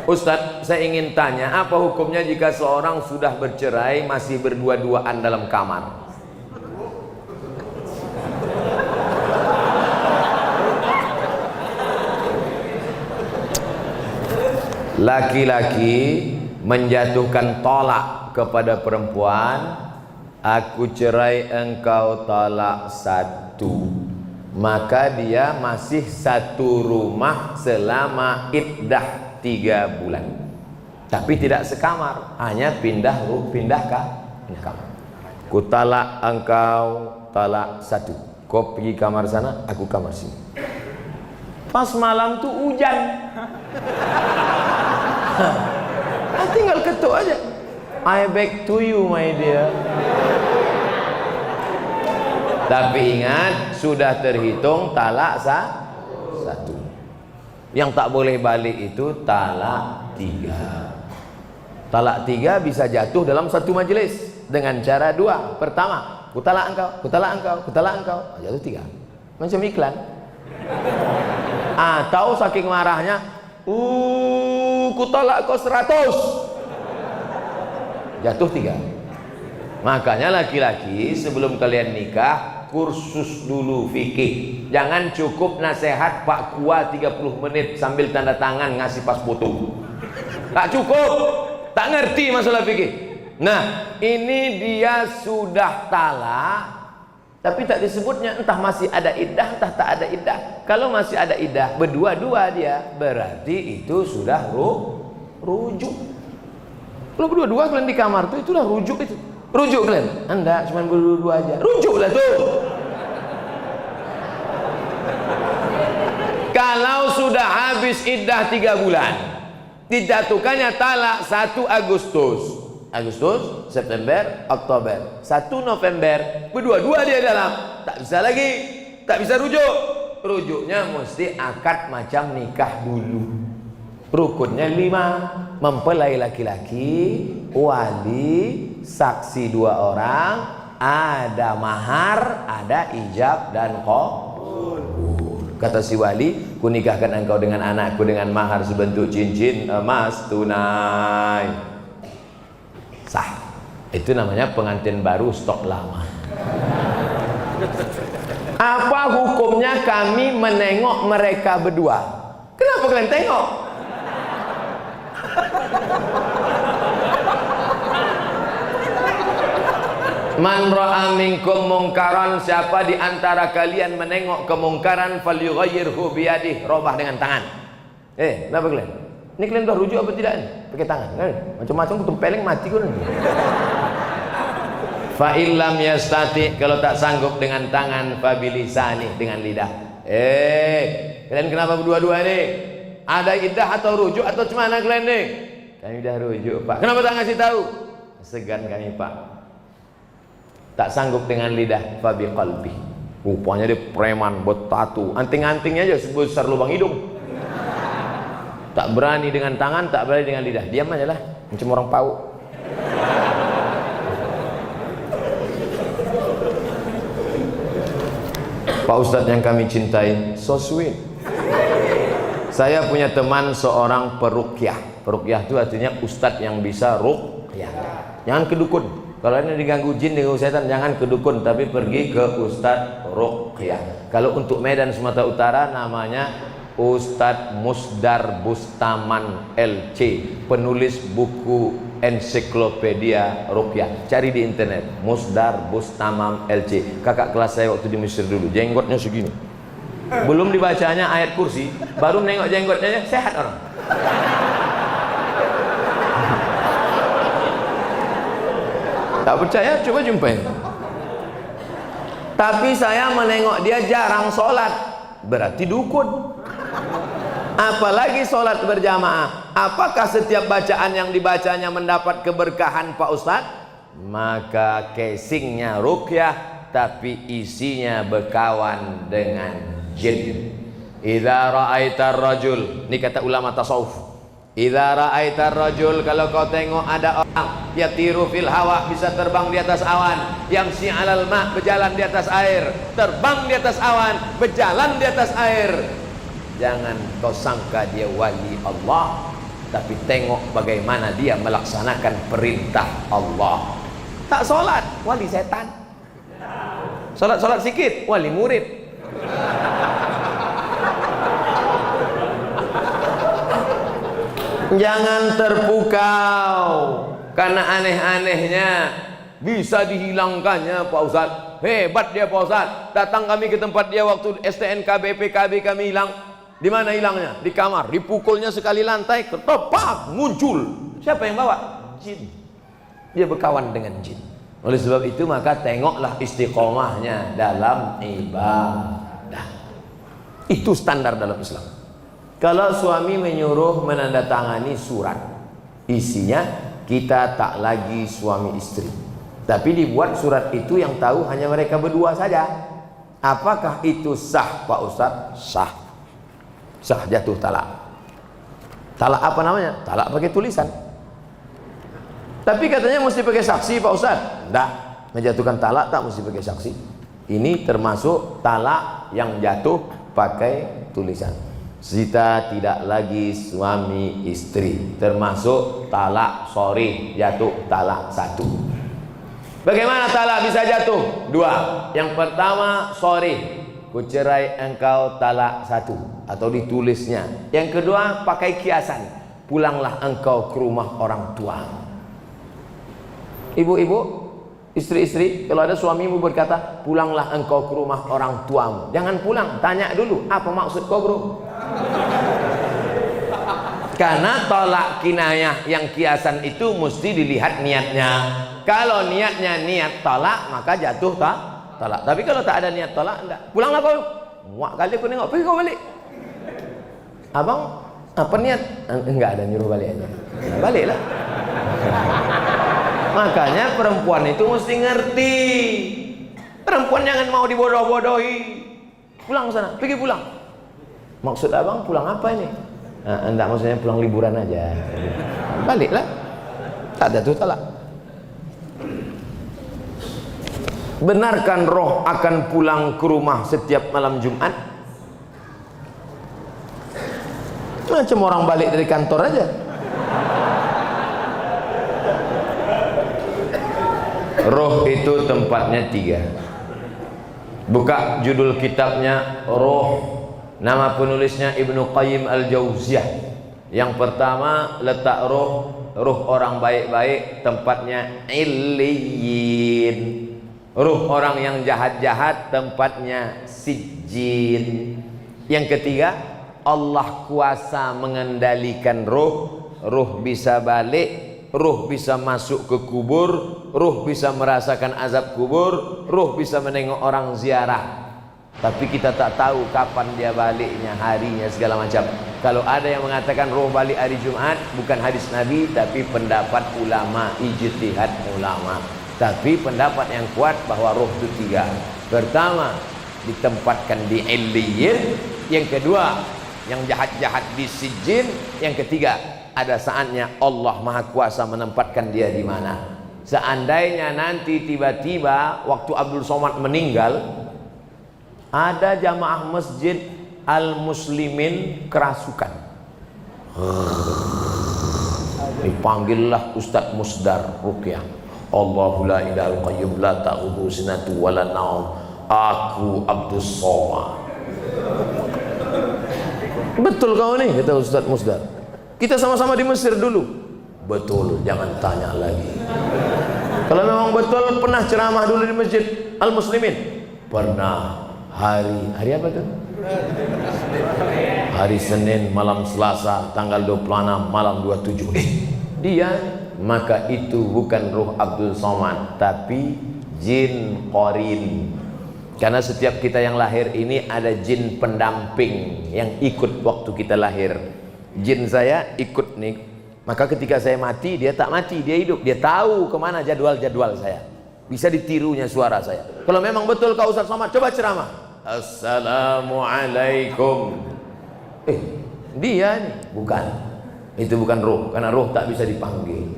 Ustadz, saya ingin tanya, apa hukumnya jika seorang sudah bercerai masih berdua-duaan dalam kamar? Laki-laki menjatuhkan tolak kepada perempuan, aku cerai engkau talak satu, maka dia masih satu rumah selama iddah 3 bulan, tapi tidak sekamar, hanya pindah kamar. Ku talak engkau talak satu, kau pergi kamar sana, aku kamar sini. Pas malam tuh hujan, tinggal ketuk aja, I back to you my dear. Tapi ingat, sudah terhitung talak satu. Yang tak boleh balik itu talak 3. Talak 3 bisa jatuh dalam satu majelis dengan cara 2. Pertama, ku talak engkau, ku talak engkau, ku talak engkau, jatuh 3. Macam iklan. Atau saking marahnya, ku talak kau 100, jatuh 3. Makanya laki-laki sebelum kalian nikah, kursus dulu fikih. Jangan cukup nasihat Pak Kua 30 menit sambil tanda tangan ngasih pas foto. Tak cukup, tak ngerti masalah fikih. Nah, ini dia sudah talak, tapi tak disebutnya, entah masih ada iddah, entah tak ada iddah. Kalau masih ada iddah, berdua-dua dia, berarti itu sudah rujuk. Kalau berdua-dua kalian di kamar tuh, itulah rujuk itu. Rujuk kalian? Anda cuma berdua-dua aja. Rujuklah tuh. Kalau sudah habis iddah 3 bulan, dijatuhkannya talak 1 Agustus, September, Oktober, 1 November, berdua-dua dia dalam, tak bisa lagi, tak bisa rujuk. Rujuknya mesti akad macam nikah dulu. Rukunnya 5, mempelai laki-laki, wali, saksi 2 orang, ada mahar, ada ijab dan qabul. Kata si wali, ku nikahkan engkau dengan anakku dengan mahar sebentuk cincin emas tunai. Sah. Itu namanya pengantin baru stok lama. Apa hukumnya kami menengok mereka berdua? Kenapa kalian tengok? Man ra'a minkum mungkaran, siapa di antara kalian menengok kemungkaran, falyughayyirhu biyadihi, robah dengan tangan. Kenapa kalian? Ini kalian udah rujuk apa tidak ini? Pakai tangan. Macam-macam ketempeleng mati kau ni. Fa illam yastati, kalau tak sanggup dengan tangan, fa bilisani, dengan lidah. Kalian kenapa berdua-dua ni? Ada iddah atau rujuk atau cemana kalian ni? Kami dah rujuk, Pak. Kenapa tak ngasih tahu? Segan kami, Pak. Tak sanggup dengan lidah, fa biqalbi. Rupanya dia preman, bertatu, anting-antingnya aja sebesar lubang hidung. Tak berani dengan tangan, tak berani dengan lidah. Diam aja lah, macam orang pau. Pak Ustadz yang kami cintai, so sweet. Saya punya teman seorang peruqyah. Peruqyah itu artinya ustadz yang bisa ruqyah. Jangan ke dukun. Kalau ini diganggu jin, diganggu setan, jangan ke dukun, tapi pergi ke ustadz ruqyah. Kalau untuk Medan Sumatera Utara namanya Ustadz Musdar Bustaman LC, penulis buku ensiklopedia ruqyah. Cari di internet, Musdar Bustaman LC. Kakak kelas saya waktu di Mesir dulu, jenggotnya segini. Belum dibacanya ayat kursi, baru nengok jenggotnya, sehat orang. Tak percaya, coba jumpain. Tapi saya menengok dia jarang sholat, berarti dukun. Apalagi sholat berjamaah. Apakah setiap bacaan yang dibacanya mendapat keberkahan Pak Ustadz? Maka casingnya ruqyah, tapi isinya berkawan dengan jin. Idza ra'aitar rajul, ini kata ulama tasawuf. Idza ra'aitar rajul, kalau kau tengok ada orang yatiru fil hawa, bisa terbang di atas awan, yamsi 'alal ma, berjalan di atas air, terbang di atas awan, berjalan di atas air, jangan kau sangka dia wali Allah, tapi tengok bagaimana dia melaksanakan perintah Allah. Tak solat, wali setan. Solat sikit, wali murid. Jangan terpukau karena aneh-anehnya bisa dihilangkannya Pak Ustaz. Hebat dia Pak Ustaz. Datang kami ke tempat dia waktu STNK BPKB kami hilang. Di mana hilangnya? Di kamar. Dipukulnya sekali lantai, ketepak muncul. Siapa yang bawa? Jin. Dia berkawan dengan jin. Oleh sebab itu maka tengoklah istiqomahnya dalam ibadah. Itu standar dalam Islam. Kalau suami menyuruh menandatangani surat, isinya kita tak lagi suami istri, tapi dibuat surat itu yang tahu hanya mereka berdua saja. Apakah itu sah Pak Ustadz? Sah. Sah jatuh talak. Talak apa namanya? Talak pakai tulisan. Tapi katanya mesti pakai saksi Pak Ustadz. Tidak, menjatuhkan talak tak mesti pakai saksi. Ini termasuk talak yang jatuh pakai tulisan. Kita tidak lagi suami istri, termasuk talak sorry, jatuh talak satu. Bagaimana talak bisa jatuh? Dua. Yang pertama sorry, kucerai engkau talak satu, atau ditulisnya. Yang kedua pakai kiasan, pulanglah engkau ke rumah orang tua. Ibu-ibu, istri-istri, kalau ada suamimu berkata pulanglah engkau ke rumah orang tuamu, jangan pulang, tanya dulu apa maksud kau bro. Karena tolak kinayah yang kiasan itu mesti dilihat niatnya. Kalau niatnya niat tolak, maka jatuh tolak. Tapi kalau tak ada niat tolak, enggak. Pulanglah kau. Muak kali aku nengok, pergi kau balik. Abang, apa niat? Enggak ada, nyuruh balik aja. Nah, baliklah. Makanya perempuan itu mesti ngerti. Perempuan jangan mau dibodoh-bodohi. Pulang sana, pergi pulang. Maksud abang pulang apa ini? Enggak, maksudnya pulang liburan aja. Baliklah. Tak ada tuh talak. Benarkan roh akan pulang ke rumah setiap malam Jumat? Macam orang balik dari kantor aja. Roh itu tempatnya tiga. Buka judul kitabnya Roh. Nama penulisnya Ibnu Qayyim Al-Jauziyah. Yang pertama letak roh orang baik-baik tempatnya Illiyin. Ruh orang yang jahat-jahat tempatnya Sijjin. Yang ketiga, Allah kuasa mengendalikan roh. Roh bisa balik, roh bisa masuk ke kubur, roh bisa merasakan azab kubur, roh bisa menengok orang ziarah. Tapi kita tak tahu kapan dia baliknya, harinya, segala macam. Kalau ada yang mengatakan roh balik hari Jumat, bukan hadis Nabi, tapi pendapat ulama, ijtihad ulama. Tapi pendapat yang kuat bahwa roh itu tiga. Pertama, ditempatkan di Illiyin. Yang kedua, yang jahat-jahat di Sijjin. Yang ketiga, ada saatnya Allah Maha Kuasa menempatkan dia di mana. Seandainya nanti tiba-tiba waktu Abdul Somad meninggal, ada jamaah masjid Al-Muslimin kerasukan. Dipanggillah Ustadz Musdar Ruqyah. Allahu la ilaha qayyum la ta'khudhuhu sinatun wa la naum. Aku Abdus Somad. Betul kau nih, kata Ustadz Musdar. Kita sama-sama di Mesir dulu. Betul, jangan tanya lagi. Kalau memang betul, pernah ceramah dulu di Masjid Al-Muslimin? Pernah. Hari apa tuh? Hari Senin malam Selasa tanggal 26 malam 27. Dia, maka itu bukan ruh Abdul Somad, tapi jin qarin. Karena setiap kita yang lahir ini ada jin pendamping yang ikut waktu kita lahir. Jin saya ikut nih, maka ketika saya mati dia tak mati, dia hidup. Dia tahu kemana jadwal-jadwal saya. Bisa ditirunya suara saya. Kalau memang betul kau Ustaz Somad, coba ceramah. Assalamualaikum. Dia nih, bukan. Itu bukan ruh, karena ruh tak bisa dipanggil.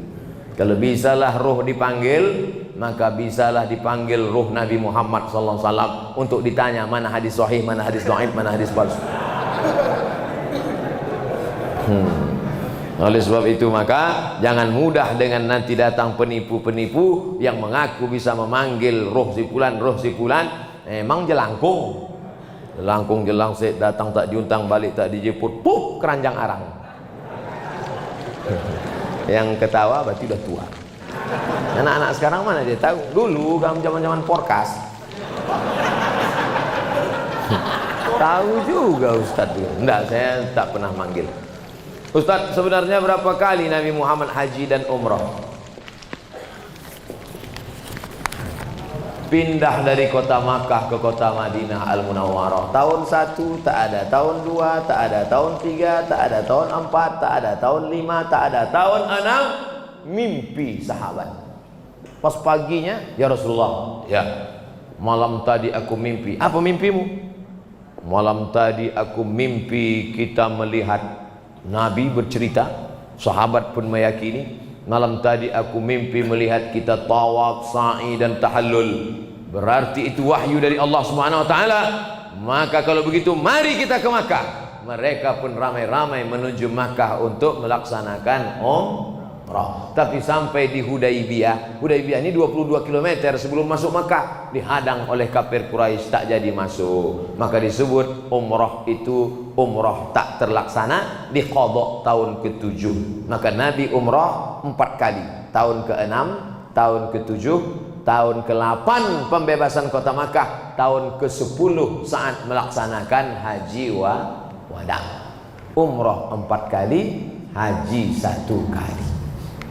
Kalau bisalah ruh dipanggil, maka bisalah dipanggil ruh Nabi Muhammad SAW untuk ditanya mana hadis sahih, mana hadis dhaif, mana hadis palsu. Oleh sebab itu maka jangan mudah dengan nanti datang penipu-penipu yang mengaku bisa memanggil roh si fulan, emang jelangkung. Jelangkung jelangsik, datang tak diuntang, balik tak dijemput, pup keranjang arang. Yang ketawa berarti udah tua. Anak-anak sekarang mana dia tahu? Dulu kan zaman-zaman porkas. Tahu juga Ustadz. Enggak, saya tak pernah manggil. Ustadz, sebenarnya berapa kali Nabi Muhammad haji dan umrah? Pindah dari kota Makkah ke kota Madinah Al-Munawwarah. Tahun 1 tak ada, tahun 2 tak ada, tahun 3 tak ada, tahun 4 tak ada, tahun 5 tak ada, tahun 6 mimpi sahabat. Pas paginya, ya Rasulullah, ya malam tadi aku mimpi. Apa mimpimu? Malam tadi aku mimpi kita melihat Nabi bercerita, sahabat pun meyakini. Malam tadi aku mimpi melihat kita tawaf, sa'i dan tahallul. Berarti itu wahyu dari Allah Subhanahu wa taala. Maka kalau begitu mari kita ke Makkah. Mereka pun ramai-ramai menuju Makkah untuk melaksanakan umrah. Tapi sampai di Hudaybiyah, Hudaybiyah ini 22 km sebelum masuk Makkah, dihadang oleh kafir Quraisy, tak jadi masuk. Maka disebut umrah itu umrah tak terlaksana, diqadha tahun ke-7. Maka Nabi umrah 4 kali, tahun ke-6, tahun ke-7, tahun ke-8 pembebasan kota Makkah, tahun ke-10 saat melaksanakan haji wada. Umrah 4 kali, haji 1 kali.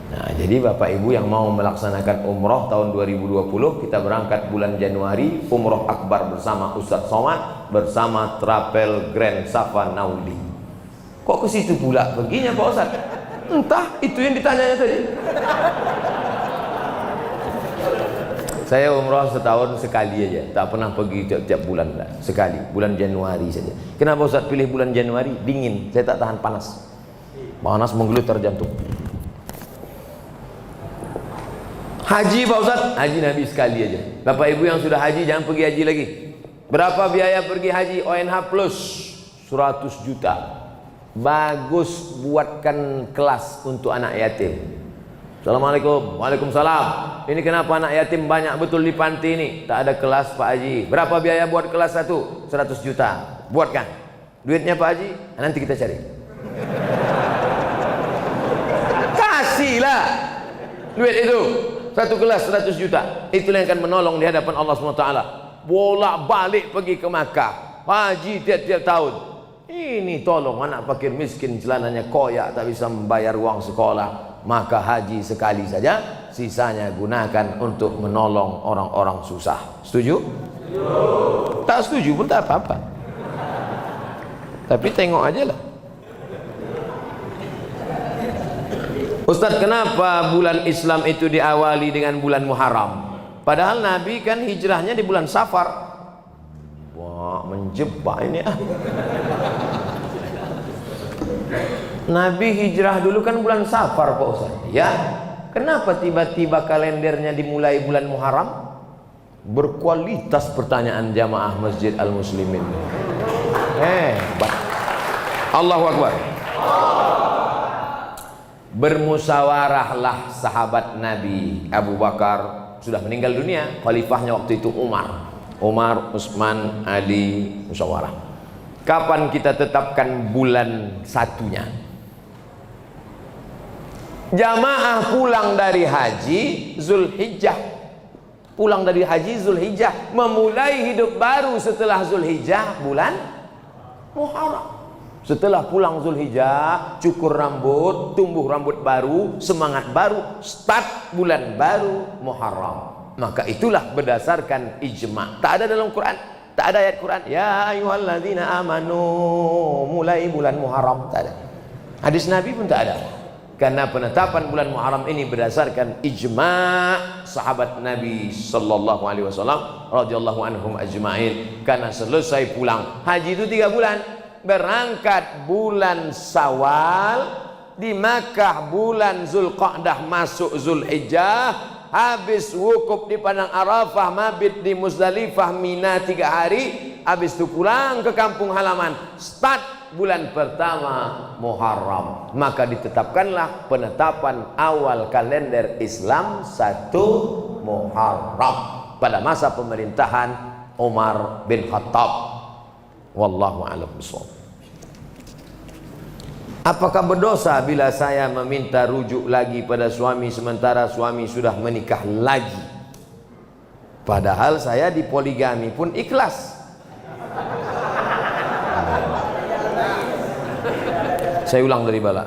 Nah, jadi Bapak Ibu yang mau melaksanakan umrah tahun 2020, kita berangkat bulan Januari, umrah akbar bersama Ustadz Somad, bersama Travel Grand Safa Nauli. Kok ke situ pula perginya Pak Ustadz? Entah, itu yang ditanyanya tadi. Saya umrah setahun sekali aja, tak pernah pergi tiap bulan, sekali, bulan Januari saja. Kenapa Ustadz pilih bulan Januari? Dingin, saya tak tahan panas. Panas menggelutar jantung. Haji Pak Ustadz, haji Nabi sekali aja. Bapak Ibu yang sudah haji jangan pergi haji lagi. Berapa biaya pergi haji? ONH plus 100 juta. Bagus buatkan kelas untuk anak yatim. Assalamualaikum. Waalaikumsalam. Ini kenapa anak yatim banyak betul di panti ini? Tak ada kelas Pak Haji. Berapa biaya buat kelas 1? 100 juta. Buatkan. Duitnya Pak Haji, nanti kita cari. Kasihlah duit itu. Satu kelas 100 juta. Itulah yang akan menolong di hadapan Allah SWT. Bolak balik pergi ke Makkah, haji tiap-tiap tahun. Ini tolong anak fakir miskin, celananya koyak, tak bisa membayar uang sekolah. Maka haji sekali saja, sisanya gunakan untuk menolong orang-orang susah. Setuju? Setuju. Tak setuju pun tak apa-apa. Tapi tengok aja lah. Ustadz, kenapa bulan Islam itu diawali dengan bulan Muharram? Padahal Nabi kan hijrahnya di bulan Safar. Wah, menjebak ini. Nabi hijrah dulu kan bulan Safar Pak Ustadz. Ya, kenapa tiba-tiba kalendernya dimulai bulan Muharram? Berkualitas pertanyaan jamaah Masjid Al-Muslimin. Hebat. Allahu Akbar. Bermusyawarahlah sahabat Nabi. Abu Bakar sudah meninggal dunia, khalifahnya waktu itu Umar, Utsman, Ali, musyawarah. Kapan kita tetapkan bulan satunya? Jamaah pulang dari haji Zulhijjah. Pulang dari haji Zulhijjah, memulai hidup baru setelah Zulhijjah bulan Muharram. Setelah pulang Zulhijjah, cukur rambut, tumbuh rambut baru, semangat baru, start bulan baru Muharram. Maka itulah berdasarkan ijma'. Tak ada dalam Quran, tak ada ayat Quran, ya ayyuhalladzina amanu, mulai bulan Muharram, tak ada. Hadis Nabi pun tak ada. Karena penetapan bulan Muharram ini berdasarkan ijma' sahabat Nabi sallallahu alaihi wasallam radhiyallahu anhum ajma'in. Karena selesai pulang haji itu 3 bulan. Berangkat bulan Syawal, di Makkah bulan Zulqa'dah masuk Zulhijjah, habis wukuf di padang Arafah, mabit di Muzdalifah, Mina 3 hari, habis itu pulang ke kampung halaman, start bulan pertama Muharram, maka ditetapkanlah penetapan awal kalender Islam 1 Muharram pada masa pemerintahan Umar bin Khattab. Wallahu a'lam bishawab. Apakah berdosa bila saya meminta rujuk lagi pada suami sementara suami sudah menikah lagi? Padahal saya dipoligami pun ikhlas. Saya ulang dari bala.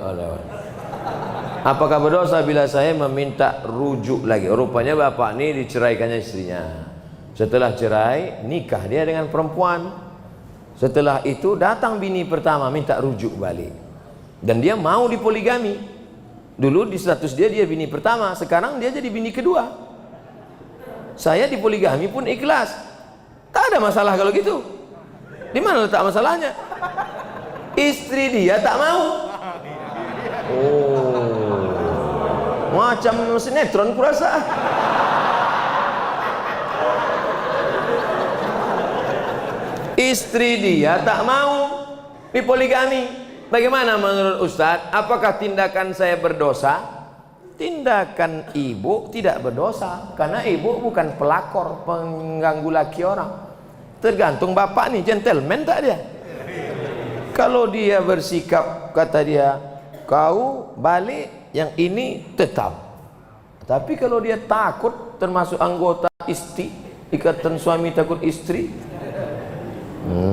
Apakah berdosa bila saya meminta rujuk lagi? Rupanya bapak ini diceraikannya istrinya. Setelah cerai, nikah dia dengan perempuan. Setelah itu datang bini pertama minta rujuk balik. Dan dia mau dipoligami. Dulu di status dia bini pertama, sekarang dia jadi bini kedua. Saya dipoligami pun ikhlas. Tak ada masalah kalau gitu. Di mana letak masalahnya? Istri dia tak mau. Oh, macam sinetron kurasa. Istri dia tak mau dipoligami. Bagaimana menurut Ustadz? Apakah tindakan saya berdosa? Tindakan ibu tidak berdosa, karena ibu bukan pelakor pengganggu laki orang. Tergantung bapak nih, gentleman tak dia? Kalau dia bersikap, kata dia, kau balik, yang ini tetap. Tapi kalau dia takut, termasuk anggota istri, ikatan suami takut istri,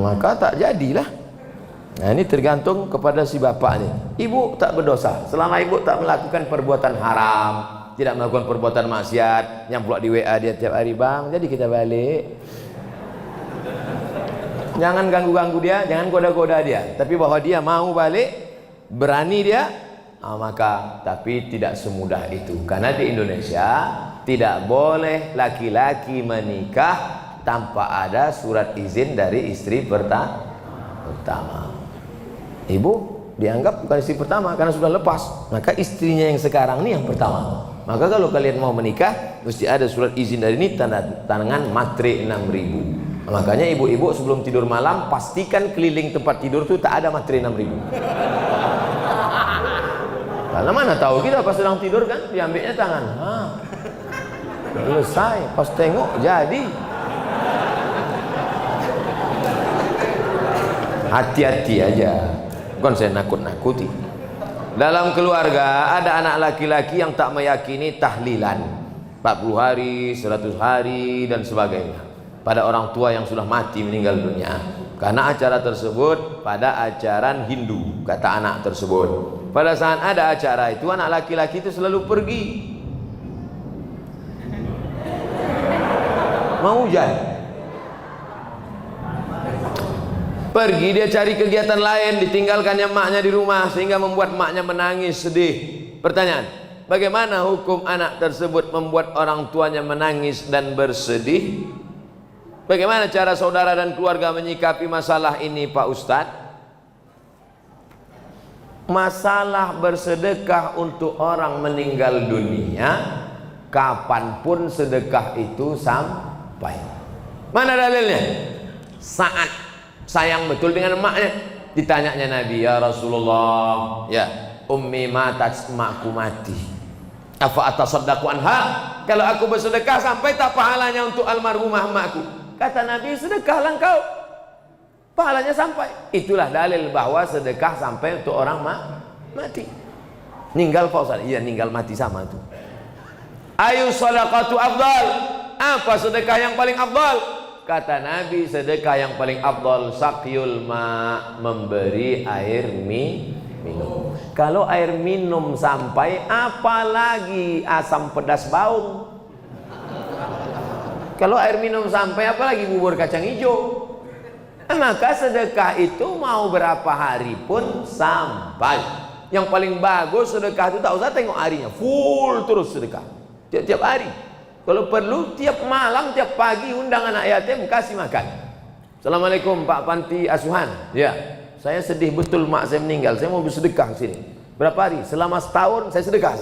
maka tak jadilah. Nah, ini tergantung kepada si bapak ini. Ibu tak berdosa selama ibu tak melakukan perbuatan haram, tidak melakukan perbuatan maksiat. Yang pula di WA dia tiap hari, bang, jadi kita balik. Jangan ganggu-ganggu dia, jangan goda-goda dia. Tapi bahwa dia mau balik, berani dia, maka tapi tidak semudah itu. Karena di Indonesia tidak boleh laki-laki menikah tanpa ada surat izin dari istri pertama. Ibu dianggap bukan istri pertama karena sudah lepas, maka istrinya yang sekarang ini yang pertama. Maka kalau kalian mau menikah, mesti ada surat izin dari ini, tanda tangan matre 6.000. Makanya ibu-ibu sebelum tidur malam pastikan keliling tempat tidur itu tak ada matre 6.000. Karena mana tahu kita pas sedang tidur kan diambilnya tangan. Selesai, pas tengok jadi. Hati-hati aja. Bukan saya nakut-nakuti. Dalam keluarga ada anak laki-laki yang tak meyakini tahlilan 40 hari, 100 hari dan sebagainya pada orang tua yang sudah mati meninggal dunia. Karena acara tersebut pada ajaran Hindu, kata anak tersebut. Pada saat ada acara itu anak laki-laki itu selalu pergi. Mau hujan. Pergi dia cari kegiatan lain, ditinggalkannya maknya di rumah sehingga membuat maknya menangis sedih. Pertanyaan, bagaimana hukum anak tersebut membuat orang tuanya menangis dan bersedih? Bagaimana cara saudara dan keluarga menyikapi masalah ini, Pak Ustadz? Masalah bersedekah untuk orang meninggal dunia, kapanpun sedekah itu sampai. Mana dalilnya? Saat sayang betul dengan emaknya, ditanyanya Nabi, ya Rasulullah, ya ummi matat, emakku mati, apa atasaddaqu anha, kalau aku bersedekah sampai tak pahalanya untuk almarhumah emakku? Kata Nabi, sedekahlah engkau, pahalanya sampai. Itulah dalil bahwa sedekah sampai untuk orang mati. Ninggal Pak Ustaz? Iya, ninggal mati sama itu. Ayu sadaqatu afdal, apa sedekah yang paling afdal? Kata Nabi, sedekah yang paling afdal saqyul ma, memberi air minum. Kalau air minum sampai, apalagi asam pedas baung. Kalau air minum sampai, apalagi bubur kacang hijau. Maka sedekah itu mau berapa hari pun sampai. Yang paling bagus sedekah itu tak usah tengok harinya, full terus sedekah tiap-tiap hari. Kalau perlu tiap malam, tiap pagi undang anak yatim, kasih makan. Assalamualaikum Pak Panti Asuhan. Ya, saya sedih betul mak saya meninggal, saya mau bersedekah sini. Berapa hari? Selama setahun saya sedekah.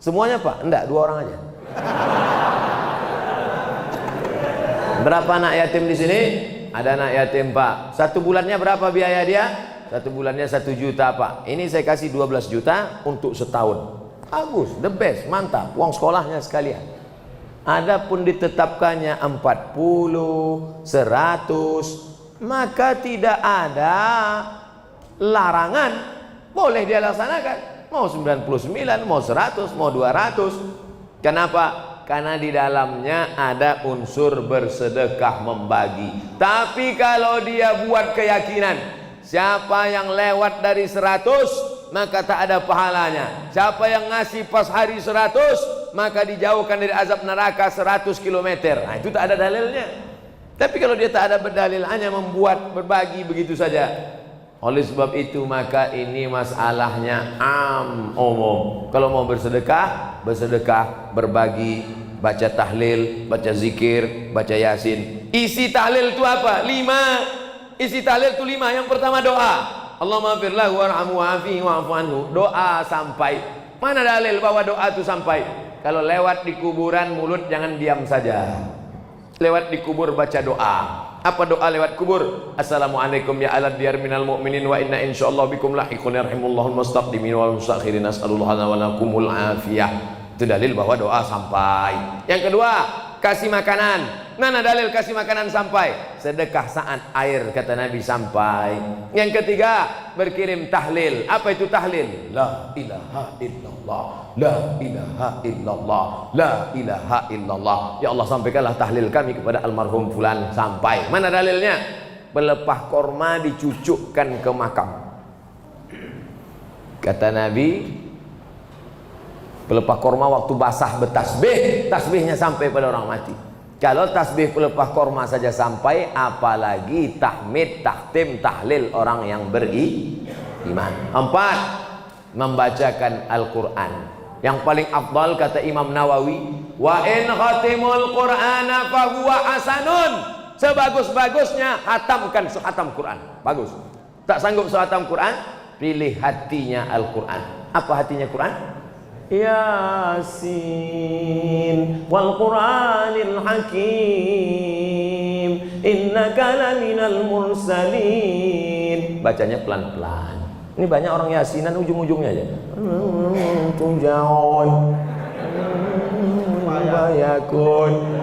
Semuanya Pak? Enggak, 2 orang aja. Berapa anak yatim di sini? ada anak yatim Pak, 1 bulannya berapa biaya dia? 1 bulannya 1 juta Pak. Ini saya kasih 12 juta untuk setahun. Bagus, the best, mantap, uang sekolahnya sekalian. Adapun ditetapkannya 40, 100, maka tidak ada larangan, boleh dia laksanakan. Mau 99, mau 100, mau 200. Kenapa? Karena di dalamnya ada unsur bersedekah membagi. Tapi kalau dia buat keyakinan, siapa yang lewat dari 100 maka tak ada pahalanya. Siapa yang ngasih pas hari 100 maka dijauhkan dari azab neraka 100 km. Nah, itu tak ada dalilnya. Tapi kalau dia tak ada berdalil, hanya membuat berbagi begitu saja. Oleh sebab itu maka ini masalahnya umum. Kalau mau bersedekah, bersedekah, berbagi, baca tahlil, baca zikir, baca yasin. Isi tahlil itu apa? 5. Isi tahlil itu 5. Yang pertama doa. Allahumma firlahu warhamhu wa'afihi wa'fu anhu. Doa sampai. Mana dalil bahwa doa itu sampai? Kalau lewat di kuburan, mulut jangan diam saja. Lewat di kubur baca doa. Apa doa lewat kubur? Assalamualaikum ya alad diyar minal mu'minin wa inna insyaallah bikum lahiqun yarhimullahul mustaqdimin wal mustakhirin as'alullah wa lakumul afiyah. Itu dalil bahwa doa sampai. Yang kedua, kasih makanan. Mana dalil kasih makanan sampai? Sedekah saat air, kata Nabi, sampai. Yang ketiga, berkirim tahlil. Apa itu tahlil? La ilaha illallah, la ilaha illallah, la ilaha illallah. Ya Allah, sampaikanlah tahlil kami kepada almarhum fulan, sampai. Mana dalilnya? Pelepah korma dicucukkan ke makam. Kata Nabi, pelepah korma waktu basah bertasbih, tasbihnya sampai pada orang mati. Kalau tasbih pelepah korma saja sampai, apalagi tahmid, tahtim, tahlil orang yang beriman. 4, membacakan Al-Quran. Yang paling afdal kata Imam Nawawi, wa in khatimul Qur'ana fahuwa hasanun. Sebagus-bagusnya hatamkan sehatam Quran. Bagus. Tak sanggup sehatam Quran, pilih hatinya Al-Quran. Apa hatinya Quran? Yasin wal Qur'anil Hakim innaka laminal mursalin. Bacanya pelan-pelan. Ini banyak orang yasinan ujung-ujungnya aja. Tunjaun bayakun.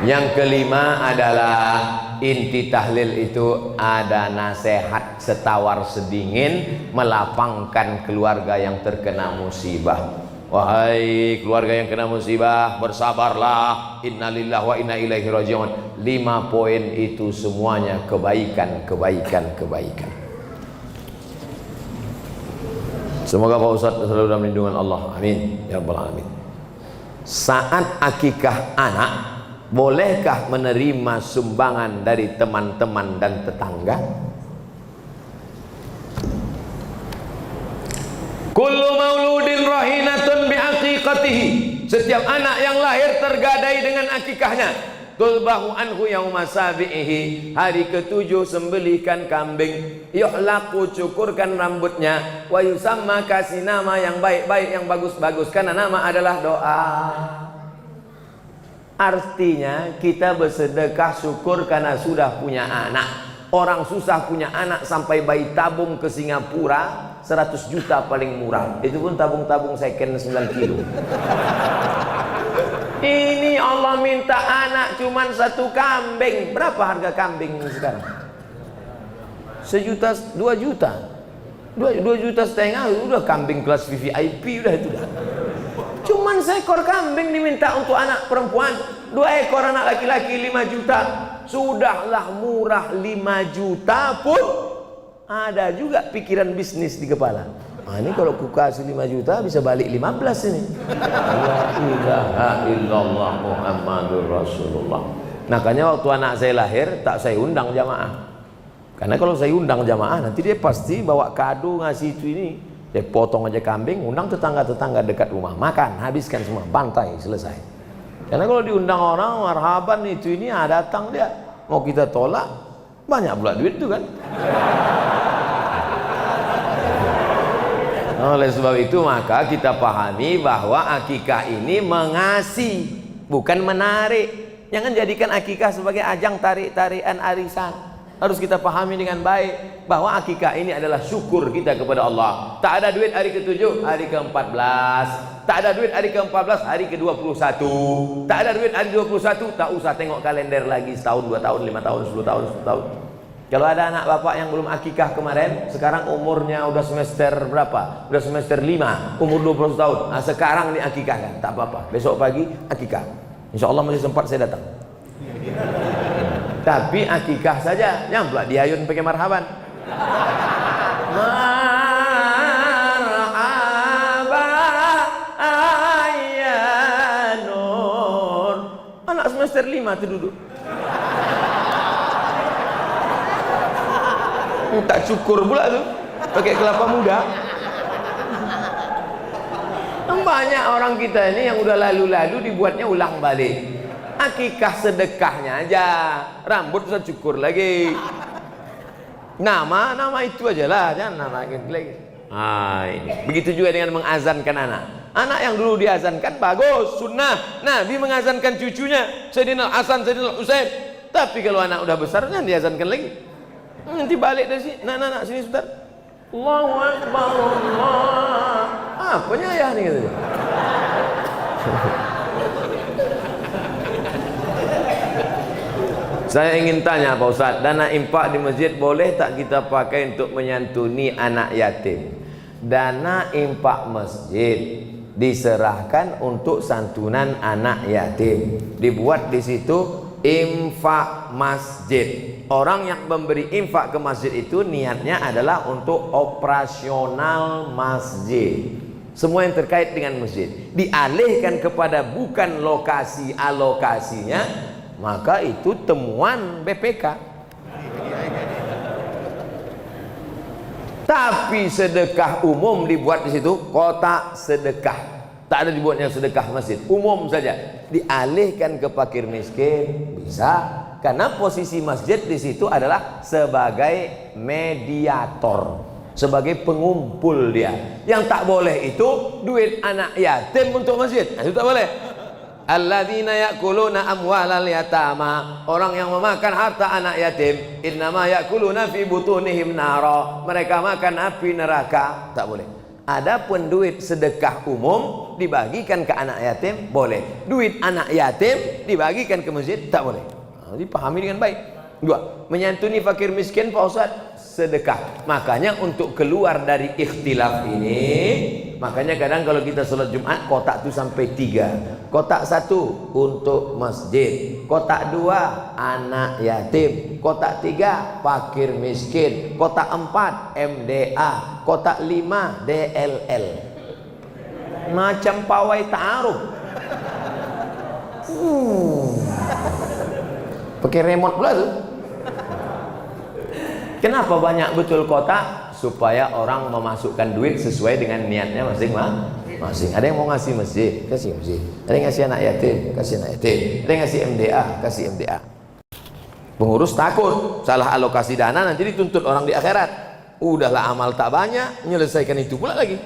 Yang kelima adalah inti tahlil itu ada nasihat setawar sedingin melapangkan keluarga yang terkena musibah. Wahai keluarga yang kena musibah, bersabarlah, innalillahi wa inna ilaihi rajiun. 5 poin itu semuanya kebaikan, kebaikan, kebaikan. Semoga Pak Ustadz selalu dalam lindungan Allah. Amin ya rabbal alamin. Saat akikah anak, bolehkah menerima sumbangan dari teman-teman dan tetangga? Kullu mauludin rahinatun biaqiqatihi. Setiap anak yang lahir tergadai dengan akikahnya. Tulbahu anhu yauma sabihi. Hari ke-7 sembelihkan kambing. Yuhlaqu, cukurkan rambutnya. Wa yusamma, kasih nama yang baik-baik, yang bagus-bagus, karena nama adalah doa. Artinya kita bersedekah syukur karena sudah punya anak. Orang susah punya anak sampai bayi tabung ke Singapura 100 juta paling murah. Itu pun tabung-tabung second 9 kilo. Ini Allah minta anak cuman 1 kambing. Berapa harga kambing sekarang? 1 juta, 2 juta. 2,5 juta udah kambing kelas VVIP udah itu dah. Cuman seekor kambing diminta untuk anak perempuan, 2 ekor anak laki-laki 5 juta. Sudahlah murah 5 juta pun ada juga pikiran bisnis di kepala. Nah, ini kalau ku kasih 5 juta bisa balik 15 ini. La ilaha illallah Muhammadur Rasulullah. Makanya waktu anak saya lahir tak saya undang jamaah. Karena kalau saya undang jamaah nanti dia pasti bawa kado ngasih itu ini. Dia potong aja kambing, undang tetangga-tetangga dekat rumah, makan, habiskan semua, bantai, selesai. Karena kalau diundang orang, marhaban itu ini, datang dia, mau kita tolak, banyak pula duit itu kan. Oleh sebab itu maka kita pahami bahwa akikah ini mengasih, bukan menarik. Jangan jadikan akikah sebagai ajang tarik-tarian arisan. Harus kita pahami dengan baik bahwa akikah ini adalah syukur kita kepada Allah. Tak ada duit hari ke-7, hari ke-14. Tak ada duit hari ke-14, hari ke-21. Tak ada duit hari 21, tak usah tengok kalender lagi setahun, 2 tahun, 5 tahun, 10 tahun, 10 tahun. Kalau ada anak bapak yang belum akikah kemarin, sekarang umurnya udah semester berapa? Udah semester 5, umur 20 tahun. Nah, sekarang nih akikahkan, tak apa-apa. Besok pagi akikah. Insya Allah masih sempat saya datang. Tapi akikah saja, nyamplak diayun pakai marhaban. Marhaba ayyanun. Anak semester 5 tu duduk. Tak syukur pula tu, pakai kelapa muda. Banyak orang kita ini yang udah lalu-lalu dibuatnya ulang balik. Akikah sedekahnya aja, rambut usah cukur lagi. Nama itu aja lah, jangan nama lagi. Ini. Begitu juga dengan mengazankan anak. Anak yang dulu diazankan bagus, sunnah. Nabi mengazankan cucunya, Sayyidina Hasan, Sayyidina Husain. Tapi kalau anak udah besar, jangan diazankan lagi. Nanti balik dari sini, nak sini sebentar. Allahu Akbar, Allah. Apanya ayah nih katanya? Saya ingin tanya Pak Ustaz, dana infak di masjid boleh tak kita pakai untuk menyantuni anak yatim? Dana infak masjid diserahkan untuk santunan anak yatim. Dibuat di situ infak masjid. Orang yang memberi infak ke masjid itu niatnya adalah untuk operasional masjid. Semua yang terkait dengan masjid dialihkan kepada bukan lokasi alokasinya, maka itu temuan BPK. Tapi sedekah umum dibuat di situ kotak sedekah. Tak ada dibuatnya sedekah masjid, umum saja. Dialihkan ke fakir miskin bisa, karena posisi masjid di situ adalah sebagai mediator, sebagai pengumpul dia. Yang tak boleh itu duit anak yatim untuk masjid. Itu tak boleh. Alladzina ya'kuluna amwalal yatama, orang yang memakan harta anak yatim, innama ya'kuluna fi butunihim nara, mereka makan api neraka. Tak boleh. Adapun duit sedekah umum dibagikan ke anak yatim boleh. Duit anak yatim dibagikan ke masjid tak boleh. Dipahami dengan baik. 2. Menyantuni fakir miskin Pak Ustaz, sedekah. Makanya untuk keluar dari ikhtilaf ini, makanya kadang kalau kita sholat Jumat kotak itu sampai 3. Kotak 1 untuk masjid, kotak 2 anak yatim, kotak 3 fakir miskin, kotak 4 MDA, kotak 5 DLL. Macam pawai ta'aruf. Pakai remote pula tuh. Kenapa banyak betul kotak? Supaya orang memasukkan duit sesuai dengan niatnya masing-masing. Ada yang mau ngasih masjid, kasih masjid. Ada yang ngasih anak yatim, kasih anak yatim. Ada yang ngasih MDA, kasih MDA. Pengurus takut salah alokasi dana nanti dituntut orang di akhirat. Udahlah amal tak banyak, menyelesaikan itu pula lagi.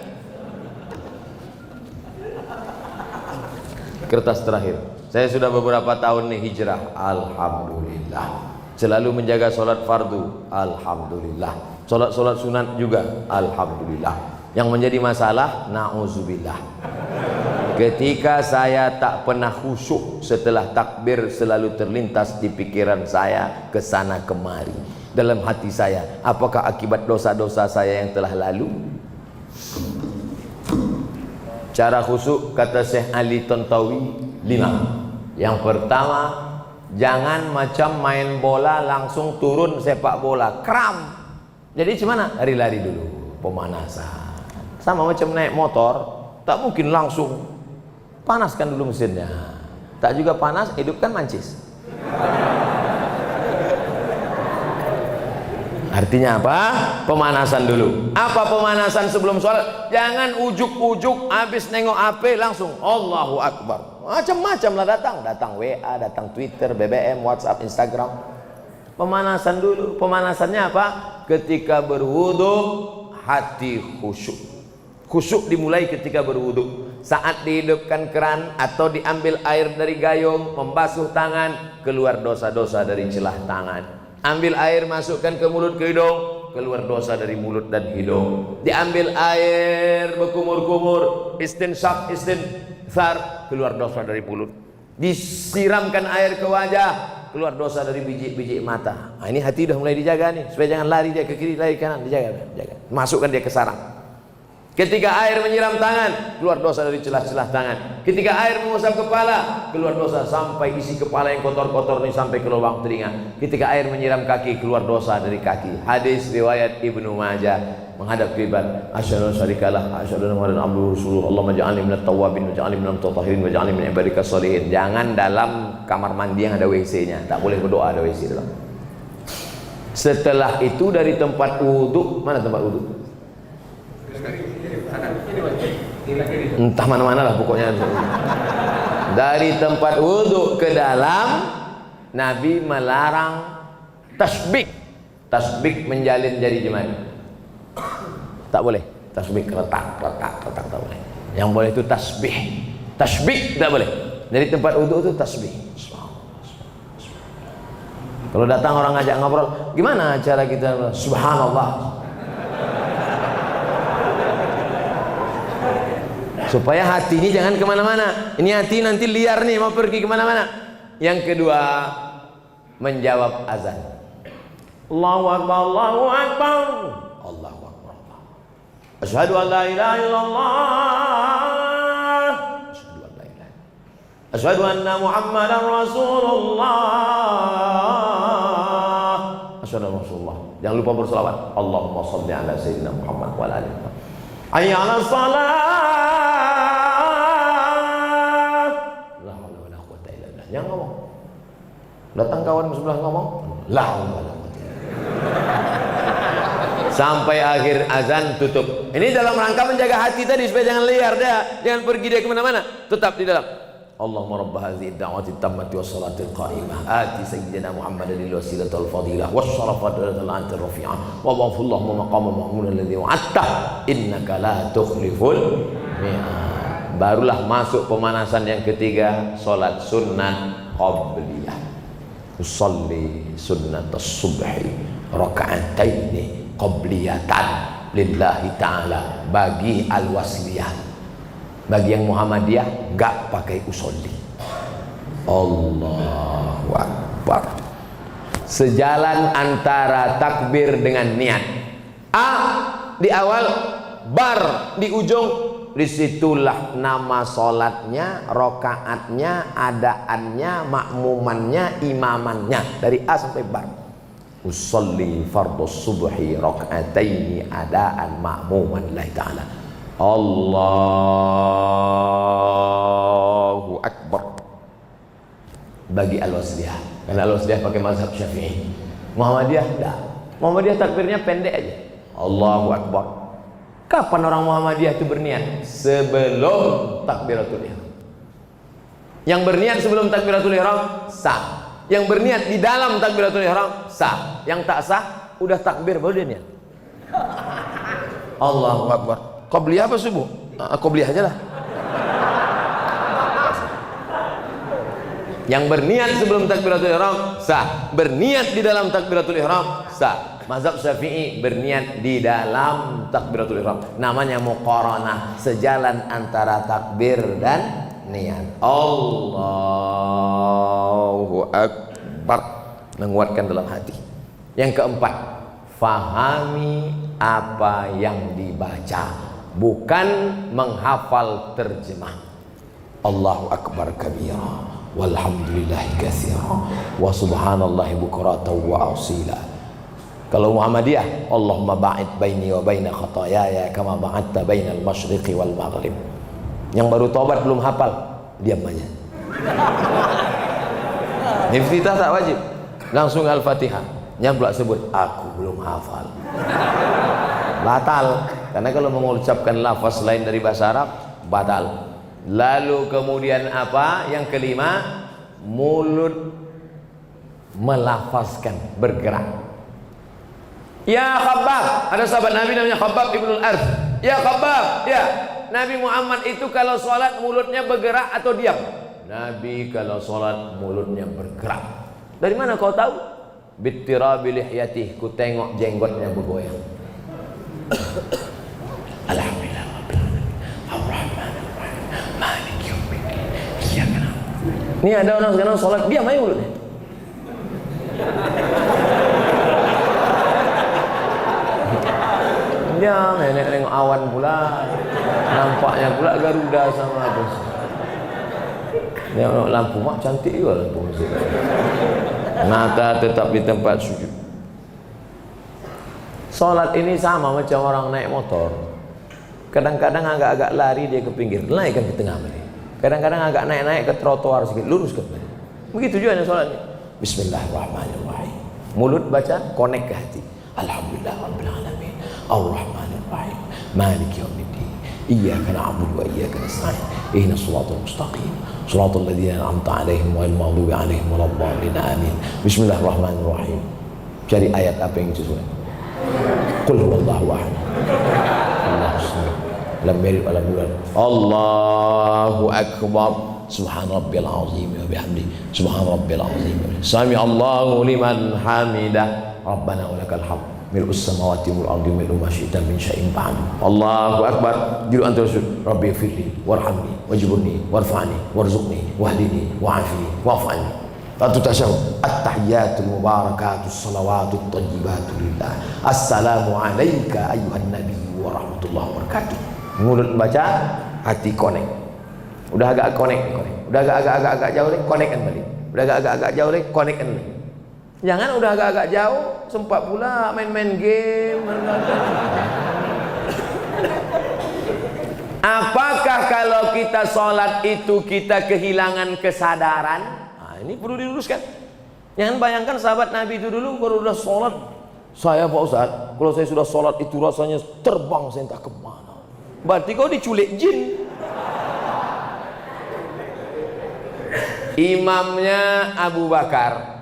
Kertas terakhir. Saya sudah beberapa tahun nih hijrah, alhamdulillah. Selalu menjaga sholat fardu, alhamdulillah. Sholat sunat juga, alhamdulillah. Yang menjadi masalah, na'udzubillah. Ketika saya tak pernah khusyuk setelah takbir, selalu terlintas di pikiran saya kesana kemari. Dalam hati saya, apakah akibat dosa-dosa saya yang telah lalu? Cara khusyuk kata Syekh Ali Tontowi 5. Yang pertama, jangan macam main bola langsung turun sepak bola, kram. Jadi gimana? Lari-lari dulu, pemanasan. Sama macam naik motor, tak mungkin langsung. Panaskan dulu mesinnya. Tak juga panas, hidupkan mancis. Artinya apa? Pemanasan dulu. Apa pemanasan sebelum sholat? Jangan ujuk-ujuk habis nengok HP langsung Allahu Akbar. Macam-macam lah datang WA, datang Twitter, BBM, WhatsApp, Instagram. Pemanasan dulu. Pemanasannya apa? Ketika berwudu hati khusyuk. Khusyuk dimulai ketika berwudu. Saat dihidupkan keran atau diambil air dari gayung, membasuh tangan, keluar dosa-dosa dari celah tangan. Ambil air, masukkan ke mulut, ke hidung, keluar dosa dari mulut dan hidung. Diambil air, berkumur-kumur, istinsyaq, istinthar, keluar dosa dari mulut. Disiramkan air ke wajah, keluar dosa dari biji-biji mata. Nah, ini hati udah mulai dijaga nih, supaya jangan lari dia ke kiri, lari ke kanan, dijaga, jaga. Masukkan dia ke sarang. Ketika air menyiram tangan, keluar dosa dari celah-celah tangan. Ketika air mengusap kepala, keluar dosa sampai isi kepala yang kotor-kotor ini sampai ke lubang telinga. Ketika air menyiram kaki, keluar dosa dari kaki. Hadis riwayat Ibnu Majah, menghadap kiblat. Asyhadu an la syarika lah, asyhadu anna Muhammadan abduhu rasuluhu. Allahumma ij'alni minat tawwabin waj'alni minal mutatahhirin waj'alni min ibadika sholihin. Jangan dalam kamar mandi yang ada WC-nya. Tak boleh berdoa ada WC dalam. Setelah itu dari tempat wudu, mana tempat wudu? Entah mana-mana lah pokoknya. Dari tempat wudhu ke dalam, Nabi melarang tasbik. Tasbik menjalin jari jemari. Tak boleh. Tasbik letak tak boleh. Yang boleh itu tasbih. Tasbik tak boleh. Dari tempat wudhu itu tasbih. Kalau datang orang ngajak ngobrol, gimana cara kita? Subhanallah. Supaya hati ini jangan kemana-mana. Ini hati nanti liar nih, mau pergi kemana-mana. Yang kedua, menjawab azan. Allahu Akbar, Allahu Akbar, Allahu Akbar. Asyhadu an la ilaha illallah. Asyhadu an la ilaha. Asyhadu anna Muhammadan Rasulullah. Asyhadu anna Rasulullah. Jangan lupa berselawat. Allahumma shalli ala sayyidina Muhammad wa ala alihi. Hayya 'alas shalah. Jangan ngomong. Datang kawan sebelah ngomong, sampai akhir azan tutup. Ini dalam rangka menjaga hati tadi supaya jangan liar dah, jangan pergi dia kemana-mana. Tetap di dalam. Allahumma rabb hadhihi ad-da'wati at-tammati was-salatil qa'imah ati sayyidina Muhammadan al-wasilata wal-fadilah was-sharafata al-rafi'ah wa wafallahu maqama mahmud alladhi wa'atta innaka la tukhliful mi'ad. Barulah masuk pemanasan yang ketiga, salat sunnah qabliyah. Usolli sunnatas subhi raka'ataini qabliyatan lillahi ta'ala. Bagi al-wasliyah, bagi yang Muhammadiyah enggak pakai usolli. Allahu Akbar. Sejalan antara takbir dengan niat. A di awal, bar di ujung. Disitulah nama solatnya, rokaatnya, adaannya, makmumannya, imamannya, dari A sampai bar. Usolli fardhu subhi rakaataini adaan makmuman lillahi ta'ala. Allahu Akbar. Bagi al-wasliyah, karena al-wasliyah pakai mazhab Syafi'i. Muhammadiyah enggak. Muhammadiyah takbirnya pendek aja. Allahu Akbar. Kapan orang Muhammadiyah itu berniat? Sebelum takbiratul ihram. Yang berniat sebelum takbiratul ihram sah. Yang berniat di dalam takbiratul ihram sah. Yang tak sah udah takbir baru dia niat. Allahu Akbar. Qabliyah apa subuh? Qabliyah aja lah. Yang berniat sebelum takbiratul ihram sah. Berniat di dalam takbiratul ihram sah. Mazhab Syafi'i berniat di dalam takbiratul ihram. Namanya muqaranah, sejalan antara takbir dan niat. Allahu Akbar. Menguatkan dalam hati. Yang keempat, fahami apa yang dibaca, bukan menghafal terjemah. Allahu Akbar kabira, walhamdulillahi katsira, wa subhanallahi bukratan wa asila. Kalau Muhammadiyah, Allahumma ba'id baini wa baina khataayaya kama ba'adta bainal masyriqi wal maghrib. Yang baru tobat belum hafal, diam aja. Iftitah tak wajib, langsung Al-Fatihah. Yang pula sebut aku belum hafal, batal. Karena kalau mengucapkan lafaz lain dari bahasa Arab, batal. Lalu kemudian apa? Yang kelima, mulut melafazkan, bergerak. Ya Khabbab, ada sahabat Nabi namanya Khabbab ibnul Arth. Ya Khabbab, ya Nabi Muhammad itu kalau sholat mulutnya bergerak atau diam? Nabi kalau sholat mulutnya bergerak. Dari mana kau tahu? Bittirabi lihyatih, ku tengok jenggotnya bergoyang. Alhamdulillah rabbil alamin arrahmanir rahim maliki yaumiddin iyyaka na'budu. Ini ada orang sekarang sholat diam aja mulutnya. Dia nengok awan pula, nampaknya pula Garuda sama apa. Dia lampu mak cantik juga lampu masjid. Mata tetap di tempat sujud. Salat ini sama macam orang naik motor. Kadang-kadang agak-agak lari dia ke pinggir, naikkan ke tengah balik. Kadang-kadang agak naik-naik ke trotoar sedikit, luruskan balik. Begitu juga dengan salatnya. Bismillahirrahmanirrahim. Mulut baca, connect ke hati. Alhamdulillah rabbil alamin arrahmanir rahim maliki yaumiddin iyyaka na'budu wa iyyaka nasta'in ihdinas siratal mustaqim siratal ladzina an'amta 'alaihim ghairil maghdubi 'alaihim waladdallin amin. Bismillahirrahmanirrahim. Cari ayat apa yang sesuai. Qul huwallahu ahad. Allahus samad. Lam yalid wa lam yulad. Allahu akbar. Subhan rabbil azim wa bihamdihi. Subhan rabbil azim. Sami Allahu liman hamidah. Rabbana wa lakal hamd. Mil'us samawati wal ardi mil'u ma syi'ta min syai'in ba'd. Allahu akbar. Juru antar rasul. Rabbi firli warhamni wajburni warfa'ni warzuqni wahdini wa'afini wa'afani. Satu tasyahud. At-tahiyyatul mubarakatus salawatut thayyibatu lillah. Assalamu alayka ayyuhan nabiyyu wa rahmatullahi wa barakatuh. Mulut baca, hati connect. Udah agak connect. Udah agak jauh lagi, connect kan balik. Udah agak jauh lagi, connect kan balik. Jangan udah agak jauh, sempat pula main-main game. Apakah kalau kita sholat itu kita kehilangan kesadaran? Nah, ini perlu diluruskan. Jangan bayangkan sahabat Nabi itu dulu kalau udah sholat, saya Pak Ustaz, kalau saya sudah sholat itu rasanya terbang saya entah kemana. Berarti kau diculik jin. Imamnya Abu Bakar.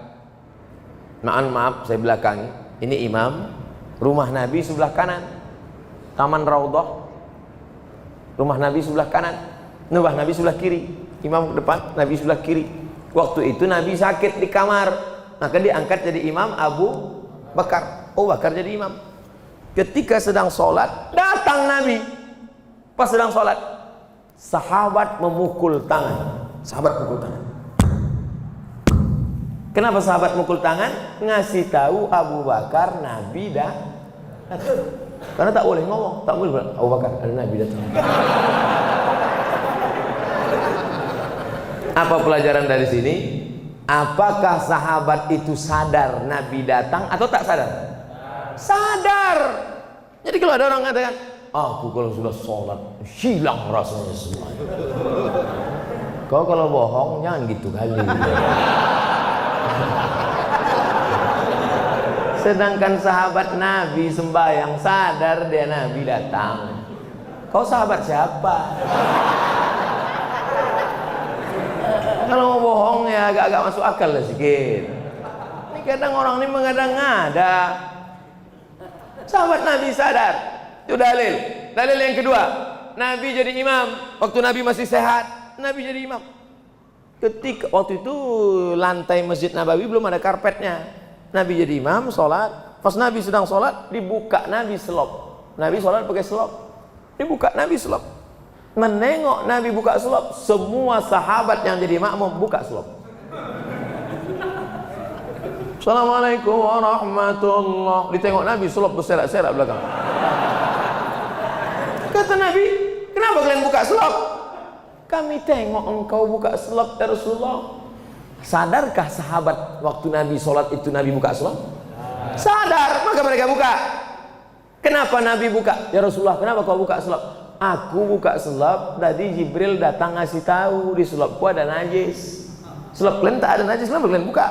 Maaf, saya belakangi. Ini imam, rumah Nabi sebelah kanan, Taman Raudhah. Rumah Nabi sebelah kanan, rumah Nabi sebelah kiri. Imam ke depan, Nabi sebelah kiri. Waktu itu Nabi sakit di kamar, maka diangkat jadi imam Abu Bakar. Abu Bakar jadi imam. Ketika sedang sholat, datang Nabi. Pas sedang sholat, sahabat memukul tangan. Sahabat mukul tangan. Kenapa sahabat mukul tangan? Ngasih tahu Abu Bakar Nabi dah datang. Karena tak boleh ngomong, tak boleh bilang Abu Bakar ada Nabi datang. Apa pelajaran dari sini? Apakah sahabat itu sadar Nabi datang atau tak sadar? Sadar. Jadi kalau ada orang mengatakan, aku kalau sudah sholat hilang rasanya semua. Kau kalau bohong jangan gitu kali. Sedangkan sahabat Nabi sembahyang sadar dia Nabi datang. Kau sahabat siapa? Kalau mau bohong ya agak-agak masuk akal lah sedikit. Ini kadang orang ini mengada-ngada. Sahabat Nabi sadar. Itu dalil. Dalil yang kedua, Nabi jadi imam. Waktu Nabi masih sehat, Nabi jadi imam. Ketika waktu itu lantai Masjid Nabawi belum ada karpetnya. Nabi jadi imam, sholat. Pas Nabi sedang sholat, dibuka Nabi selop. Nabi sholat pakai selop. Dibuka Nabi selop. Menengok Nabi buka selop, semua sahabat yang jadi makmum buka selop. Assalamualaikum warahmatullahi. Ditengok Nabi selop berserak-serak belakang. Kata Nabi, kenapa kalian buka selop? Kami tengok engkau buka selop ya Rasulullah. Sadarkah sahabat waktu Nabi sholat itu Nabi buka selop? Sadar, maka mereka buka. Kenapa Nabi buka? Ya Rasulullah, kenapa kau buka selop? Aku buka selop, tadi Jibril datang ngasih tahu di selopku ada najis. Selop kalian tak ada najis, kenapa kalian buka?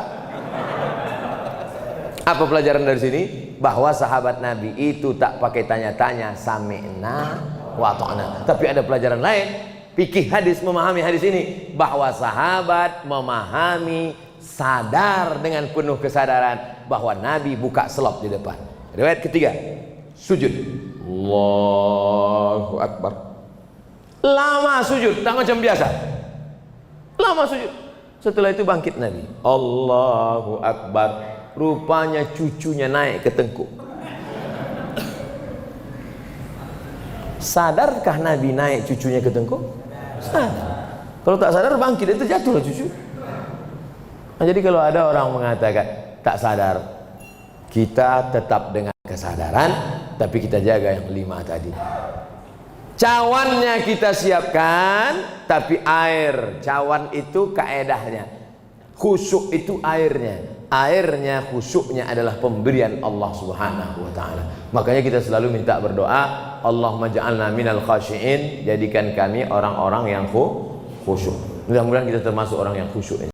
Apa pelajaran dari sini? Bahwa sahabat Nabi itu tak pakai tanya-tanya, sami'na wa ta'na. Tapi ada pelajaran lain. Fikih hadis, memahami hadis ini, bahwa sahabat memahami, sadar dengan penuh kesadaran bahwa Nabi buka selop di depan. Riwayat ketiga, sujud. Allahu Akbar. lama sujud, tak macam biasa. Lama sujud. Setelah itu bangkit Nabi. Allahu Akbar. Rupanya cucunya naik ke tengkuk. Sadarkah Nabi naik cucunya ke tengkuk? Sadar. Kalau tak sadar bangkit, itu jatuhlah cucu. Nah, jadi kalau ada orang mengatakan tak sadar, kita tetap dengan kesadaran, tapi kita jaga yang 5 tadi. Cawannya kita siapkan, tapi air. Cawan itu kaedahnya. Khusyuk itu airnya. Airnya, khusyuknya adalah pemberian Allah Subhanahu wa ta'ala. Makanya kita selalu minta berdoa, Allahumma ja'alna minal khasyi'in, jadikan kami orang-orang yang khusyuk. Mudah-mudahan kita termasuk orang yang khusyuk ini.